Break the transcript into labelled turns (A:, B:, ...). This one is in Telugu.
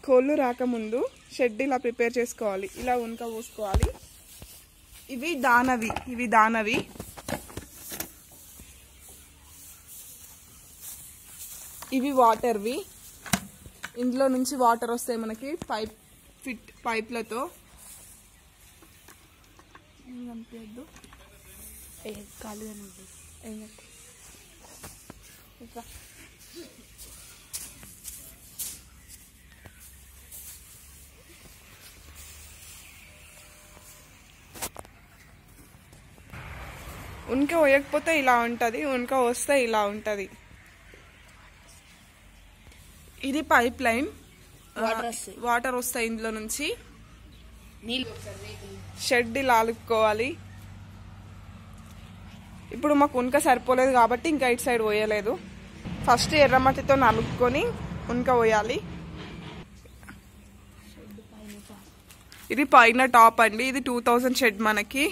A: కోళ్ళు రాకముందు షెడ్ ఇలా ప్రిపేర్ చేసుకోవాలి. ఇలా ఉనక పోసుకోవాలి. ఇవి దానవి. ఇవి వాటర్వి. ఇందులో నుంచి వాటర్ వస్తాయి మనకి పైప్లతో. కనిపించద్దు కాలు ఇంకా ఉనక పోయకపోతే ఇలా ఉంటుంది, ఉనక వస్తే ఇలా ఉంటుంది. ఇది పైప్ లైన్, వాటర్ వస్తాయి ఇందులో నుంచి. షెడ్ ఇలా అలుక్కోవాలి. ఇప్పుడు మాకు ఉనక సరిపోలేదు కాబట్టి ఇంకా ఇటు సైడ్ పోయలేదు. ఫస్ట్ ఎర్రమట్టితో నలుపుకొని ఉనక పోయాలి. ఇది పైన టాప్ అండి. ఇది 2000 షెడ్ మనకి.